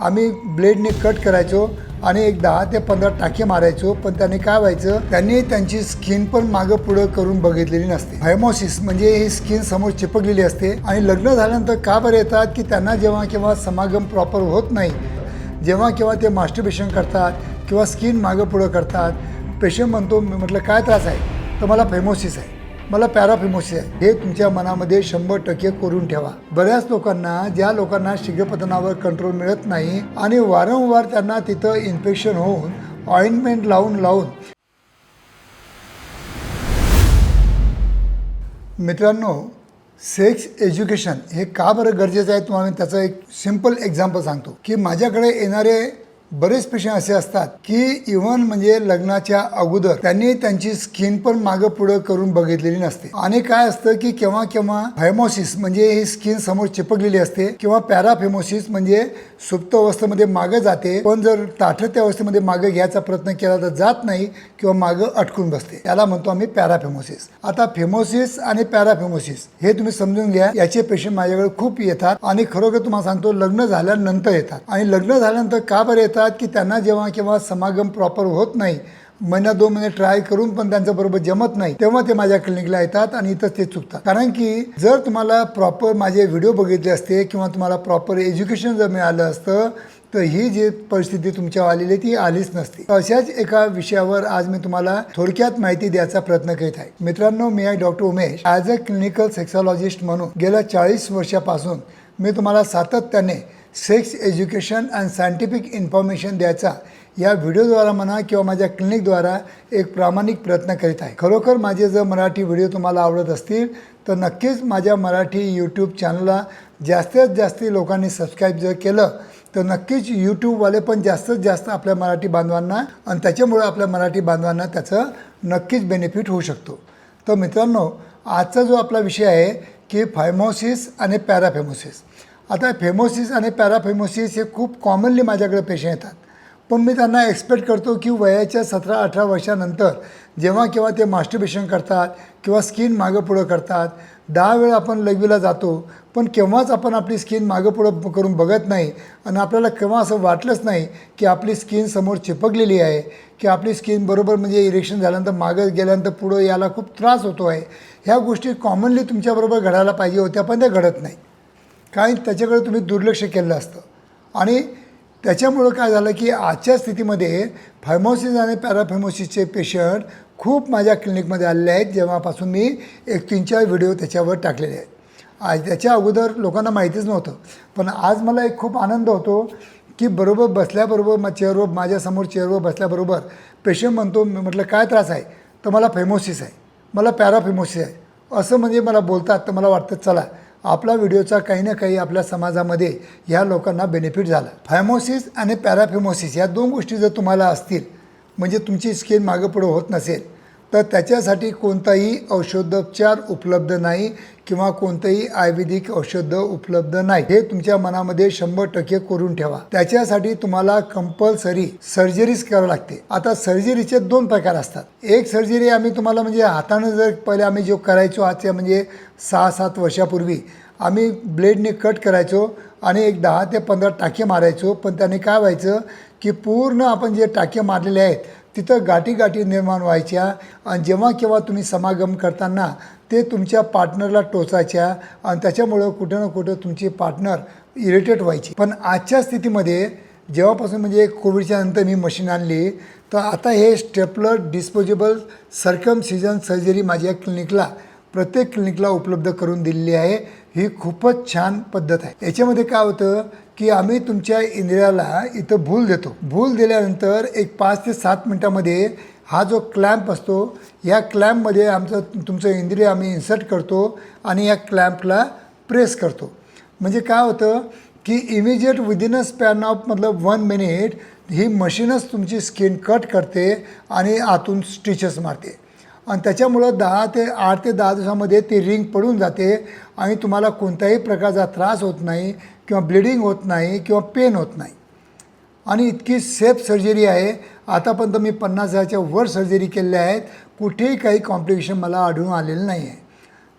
आम्ही ब्लेडने कट करायचो आणि एक 10 ते 15 टाके मारायचो, पण त्याने काय व्हायचं, त्यांनी त्यांची स्किन पण मागं पुढं करून बघितलेली नसते. फायमोसिस म्हणजे ही स्किन समोर चिपकलेली असते आणि लग्न झाल्यानंतर का बरं येतात की त्यांना जेव्हा केव्हा समागम प्रॉपर होत नाही, जेव्हा केव्हा ते मास्टरबेशन करतात किंवा स्किन मागं पुढं करतात, पेशंट म्हणतो, म्हटलं काय त्रास आहे, तर मला फेमोसिस आहे, मला पॅराफिमोसिस आहे. हे तुमच्या मनामध्ये 100% करून ठेवा. बऱ्याच लोकांना, ज्या लोकांना शीघ्रपतनावर कंट्रोल मिळत नाही आणि वारंवार त्यांना तिथं इन्फेक्शन होऊन ऑइंटमेंट लावून मित्रांनो, सेक्स एज्युकेशन हे का बरं गरजेचं आहे, तुम्हाला मी त्याचं एक सिंपल एक्झाम्पल सांगतो की माझ्याकडे येणारे बरेच पेशंट असे असतात की इव्हन म्हणजे लग्नाच्या अगोदर त्यांनी त्यांची स्किन पण मागं पुढं करून बघितलेली नसते आणि काय असतं की केव्हा केव्हा फायमोसिस म्हणजे ही स्किन समोर चिपकलेली असते किंवा पॅराफिमोसिस म्हणजे सुप्त अवस्थेमध्ये मागं जाते, पण जर ताठत्या अवस्थेमध्ये मागं घ्यायचा प्रयत्न केला तर जात नाही किंवा मागं अटकून बसते. याला म्हणतो आम्ही पॅराफिमोसिस. आता फेमोसिस आणि पॅराफिमोसिस हे तुम्ही समजून घ्या. याचे पेशंट माझ्याकडे खूप येतात आणि खरोखर तुम्हाला सांगतो लग्न झाल्यानंतर येतात. आणि लग्न झाल्यानंतर का बरं येतात की त्यांना जेव्हा केव्हा समागम प्रॉपर होत नाही, महिना 2 महिने ट्राय करून पण त्यांच्या बरोबर जमत नाही, तेव्हा ते माझ्या क्लिनिकला येतात आणि इथं ते चुकतात. कारण की जर तुम्हाला प्रॉपर माझे व्हिडिओ बघितले असते किंवा तुम्हाला प्रॉपर एज्युकेशन जर मिळालं असतं तर ही जी परिस्थिती तुमच्या आलेली ती आलीच नसती. अशाच एका विषयावर आज मी तुम्हाला थोडक्यात माहिती द्यायचा प्रयत्न करीत आहे. मित्रांनो, मी आहे doctor Umesh. As a clinical sexologist म्हणून गेल्या 40 वर्षापासून मी तुम्हाला सातत्याने sex education and scientific information द्यायचा या व्हिडिओद्वारा म्हणा किंवा माझ्या क्लिनिकद्वारा एक प्रामाणिक प्रयत्न करीत आहे. खरोखर माझे जर मराठी व्हिडिओ तुम्हाला आवडत असतील तर नक्कीच माझ्या मराठी यूट्यूब चॅनलला जास्तीत जास्त लोकांनी सबस्क्राईब जर केलं तर नक्कीच यूट्यूबवाले पण जास्तीत जास्त आपल्या मराठी बांधवांना आणि त्याच्यामुळे आपल्या मराठी बांधवांना त्याचं नक्कीच बेनिफिट होऊ शकतो. तर मित्रांनो, आजचा जो आपला विषय आहे की फायमोसिस आणि पॅराफेमोसिस. आता फेमोसिस आणि पॅराफेमोसिस हे खूप कॉमनली माझ्याकडे पेशंट येतात, पण मी त्यांना एक्सपेक्ट करतो की वयाच्या 17-18 वर्षानंतर जेव्हा केव्हा ते मास्टरबेशन करतात किंवा स्किन मागं पुढं करतात, 10 वेळा आपण लघवीला जातो पण केव्हाच आपण आपली स्किन मागं पुढं करून बघत नाही आणि आपल्याला केव्हा असं वाटलंच नाही की आपली स्किन समोर चिपकलेली आहे की आपली स्किन बरोबर म्हणजे इरेक्शन झाल्यानंतर मागं गेल्यानंतर पुढं याला खूप त्रास होतो आहे. ह्या गोष्टी कॉमनली तुमच्याबरोबर घडायला पाहिजे होत्या पण त्या घडत नाही, कारण त्याच्याकडे तुम्ही दुर्लक्ष केलं असतं. आणि त्याच्यामुळं काय झालं की आजच्या स्थितीमध्ये फायमोसिस आणि पॅराफेमोसिसचे पेशंट खूप माझ्या क्लिनिकमध्ये आलेले आहेत, जेव्हापासून मी एक 3-4 व्हिडिओ त्याच्यावर टाकलेले आहेत. आज त्याच्या अगोदर लोकांना माहितीच नव्हतं, पण आज मला एक खूप आनंद होतो की बरोबर बसल्याबरोबर चेअरवर माझ्यासमोर चेअरवर बसल्याबरोबर पेशंट म्हणतो, म्हटलं काय त्रास आहे, तर मला फेमोसिस आहे, मला पॅराफेमोसिस आहे, असं म्हणजे मला बोलतात. तर मला वाटतं चला आपला व्हिडिओचा काही ना काही आपल्या समाजामध्ये ह्या लोकांना बेनिफिट झाला. फायमोसिस आणि पॅराफेमोसिस या 2 गोष्टी जर तुम्हाला असतील, म्हणजे तुमची स्किन मागं पुढं होत नसेल, तर त्याच्यासाठी कोणताही औषधोपचार उपलब्ध नाही किंवा कोणतंही आयुर्वेदिक औषध उपलब्ध नाही. हे तुमच्या मनामध्ये 100% करून ठेवा. त्याच्यासाठी तुम्हाला कंपल्सरी सर्जरीज करावी लागते. आता सर्जरीचे 2 प्रकार असतात. एक सर्जरी आम्ही तुम्हाला म्हणजे हातानं जर पहिले आम्ही जो करायचो, आजच्या म्हणजे 6-7 वर्षापूर्वी आम्ही ब्लेडने कट करायचो आणि एक 10 ते 15 टाके मारायचो, पण त्याने काय व्हायचं की पूर्ण आपण जे टाके मारलेले आहेत तिथं गाठी निर्माण व्हायच्या आणि जेव्हा केव्हा तुम्ही समागम करताना ते तुमच्या पार्टनरला टोचायच्या आणि त्याच्यामुळं कुठं ना कुठं तुमची पार्टनर इरिटेट व्हायची. पण आजच्या स्थितीमध्ये जेव्हापासून म्हणजे कोविडच्या नंतर मी मशीन आणली, तर आता हे स्टेपलर डिस्पोजेबल सर्कमसिजन सर्जरी माझ्या क्लिनिकला प्रत्येक क्लिनिकला उपलब्ध करून दिलेली आहे. ही खूपच छान पद्धत आहे. याच्यामध्ये काय होतं की आम्ही तुमच्या इंद्रियाला इथं भूल देतो. भूल दिल्यानंतर एक 5 ते 7 मिनटामध्ये हा जो क्लॅम्प असतो, या क्लॅम्पमध्ये तुमचं इंद्रिय आम्ही इन्सर्ट करतो आणि या क्लॅम्पला प्रेस करतो. म्हणजे काय होतं की immediate within a span of मतलब 1 मिनिट ही मशीनच तुमची स्किन कट करते आणि आतून स्टिचेस मारते आणि त्याच्यामुळं 8 ते 10 दिवसामध्ये ती रिंग पडून जाते आणि तुम्हाला कोणत्याही प्रकारचा त्रास होत नाही किंवा ब्लिडिंग होत नाही किंवा पेन होत नाही आणि इतकी सेफ सर्जरी आहे. आतापर्यंत मी 50,000च्या वर सर्जरी केलेल्या आहेत, कुठेही काही कॉम्प्लिकेशन मला आढळून आलेलं नाही आहे.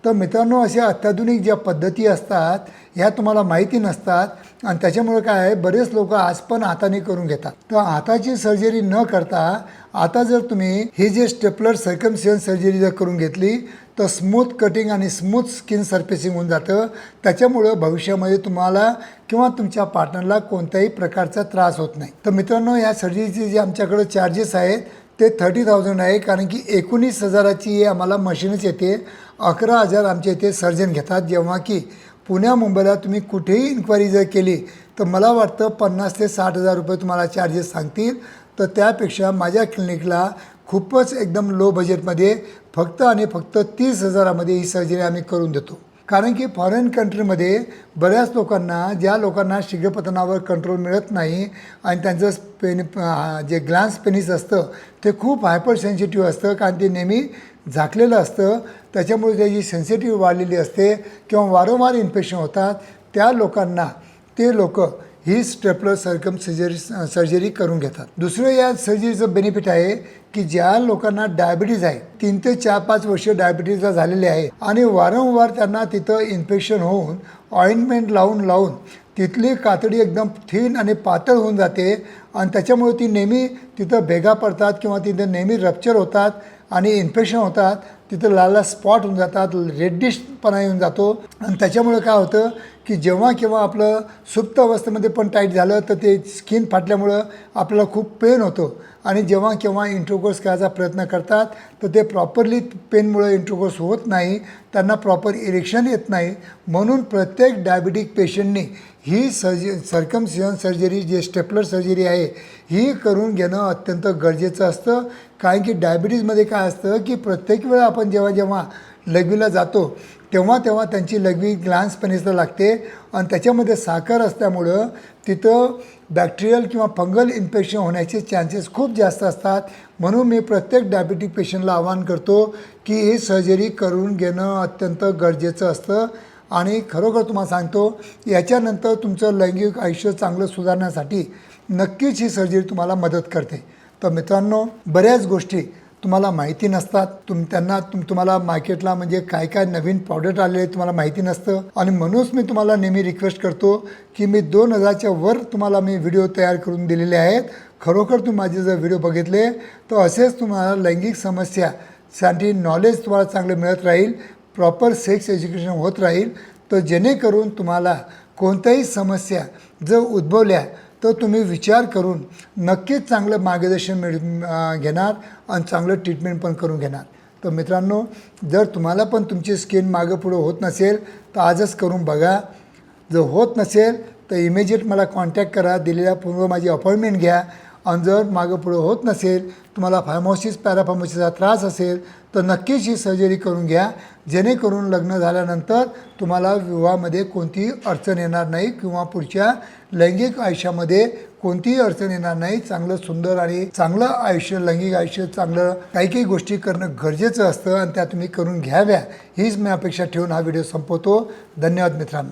तर मित्रांनो, अशा अत्याधुनिक ज्या पद्धती असतात ह्या तुम्हाला माहिती नसतात आणि त्याच्यामुळे काय आहे, बरेच लोक आज पण हाताने करून घेतात. तर हाताची सर्जरी न करता आता जर तुम्ही हे जे स्टेपलर सर्कमसिजन सर्जरी जर करून घेतली तर स्मूथ कटिंग आणि स्मूथ स्किन सरफेसिंग होऊन जातं. त्याच्यामुळं भविष्यामध्ये तुम्हाला किंवा तुमच्या पार्टनरला कोणत्याही प्रकारचा त्रास होत नाही. तर मित्रांनो, या सर्जरीचे जे आमच्याकडे चार्जेस आहेत ते 30,000 आहे, कारण की 19,000ची आम्हाला मशीनच येते. 11,000 आमच्या इथे सर्जन घेतात. जेव्हा की पुण्या मुंबईला तुम्ही कुठेही इन्क्वायरी जर केली तर मला वाटतं 50,000 ते 60,000 रुपये तुम्हाला चार्जेस सांगतील. तर त्यापेक्षा माझ्या क्लिनिकला खूपच एकदम लो बजेटमध्ये फक्त आणि फक्त 30,000मध्ये ही सर्जरी आम्ही करून देतो. कारण की फॉरेन कंट्रीमध्ये बऱ्याच लोकांना, ज्या लोकांना शीघ्रपतनावर कंट्रोल मिळत नाही आणि त्यांचं जे ग्लॅन्स पेनिस असतं ते खूप हायपर सेन्सिटिव्ह असतं, कारण ते नेहमी झाकलेलं असतं. त्याच्यामुळे त्याची सेन्सिटिव्ह वाढलेली असते किंवा वारंवार इन्फेक्शन होतात. त्या लोकांना ते लोक ही स्टेपलर सर्जरी करून घेतात. दुसरं या सर्जरीचं बेनिफिट आहे की ज्या लोकांना डायबिटीज आहे, 3 ते 4-5 वर्ष डायबिटीजला झालेले आहे आणि वारंवार त्यांना तिथं इन्फेक्शन होऊन ऑइंटमेंट लावून तिथली कातडी एकदम थिन आणि पातळ होऊन जाते आणि त्याच्यामुळे ती नेहमी तिथं भेगा पडतात किंवा तिथं नेहमी रप्चर होतात आणि इन्फेक्शन होतात. तिथं लाल स्पॉट होऊन जातात, रेडिशपणा येऊन जातो आणि त्याच्यामुळे काय होतं की जेव्हा केव्हा आपलं सुप्त अवस्थेमध्ये पण टाईट झालं तर ते स्किन फाटल्यामुळं आपल्याला खूप पेन होतो आणि जेव्हा केव्हा इंटरकोर्स करायचा प्रयत्न करतात तर ते प्रॉपरली पेनमुळे इंटरकोर्स होत नाही, त्यांना प्रॉपर इरेक्शन येत नाही. म्हणून प्रत्येक डायबिटिक पेशंटनी ही सर्कमसिजन सर्जरी, जे स्टेपलर सर्जरी आहे, ही करून घेणं अत्यंत गरजेचं असतं. कारण की डायबिटीजमध्ये काय असतं की प्रत्येक वेळा आपण जेव्हा लघवीला जातो तेव्हा त्यांची लघवी ग्लॅन्स पेनिसला लागते आणि त्याच्यामध्ये साखर असल्यामुळं तिथं बॅक्टेरियल किंवा फंगल इन्फेक्शन होण्याचे चान्सेस खूप जास्त असतात. म्हणून मी प्रत्येक डायबिटिक पेशंटला आवाहन करतो की ही सर्जरी करून घेणं अत्यंत गरजेचं असतं. आणि खरोखर तुम्हाला सांगतो, याच्यानंतर तुमचं लैंगिक आयुष्य चांगलं सुधारण्यासाठी नक्कीच ही सर्जरी तुम्हाला मदत करते. तर मित्रांनो, बऱ्याच गोष्टी तुम्हाला माहिती नसतात. तुम्हाला मार्केटला म्हणजे काय काय नवीन प्रॉडक्ट आलेले तुम्हाला माहिती नसतं आणि म्हणूनच मी तुम्हाला नेहमी रिक्वेस्ट करतो की मी 2,000च्या वर तुम्हाला मी व्हिडिओ तयार करून दिलेले आहेत. खरोखर तुम्ही माझे जर व्हिडिओ बघितले तर असेच तुम्हाला लैंगिक समस्यासाठी नॉलेज तुम्हाला चांगलं मिळत राहील, प्रॉपर सेक्स एज्युकेशन होत राहील. तर जेणेकरून तुम्हाला कोणत्याही समस्या जर उद्भवल्या तर तुम्ही विचार करून नक्कीच चांगलं मार्गदर्शन घेणार आणि चांगलं ट्रीटमेंट पण करून घेणार. तर मित्रांनो, जर तुम्हाला पण तुमची स्किन मागं पुढं होत नसेल तर आजच करून बघा. जर होत नसेल तर इमिजिएट मला कॉन्टॅक्ट करा, दिलेल्या पूर्व माझी अपॉइंटमेंट घ्या. आणि जर मागं पुढं होत नसेल, तुम्हाला फार्मोसिस पॅराफार्मोसिसचा त्रास असेल तर नक्कीच ही सर्जरी करून घ्या, जेणेकरून लग्न झाल्यानंतर तुम्हाला विवाहामध्ये कोणतीही अडचण येणार नाही किंवा पुढच्या लैंगिक आयुष्यामध्ये कोणतीही अडचण येणार नाही. चांगलं सुंदर आणि चांगलं आयुष्य, लैंगिक आयुष्य चांगलं काही गोष्टी करणं गरजेचं असतं आणि त्या तुम्ही करून घ्याव्या हीच मी अपेक्षा ठेवून हा व्हिडिओ संपवतो. धन्यवाद मित्रांनो.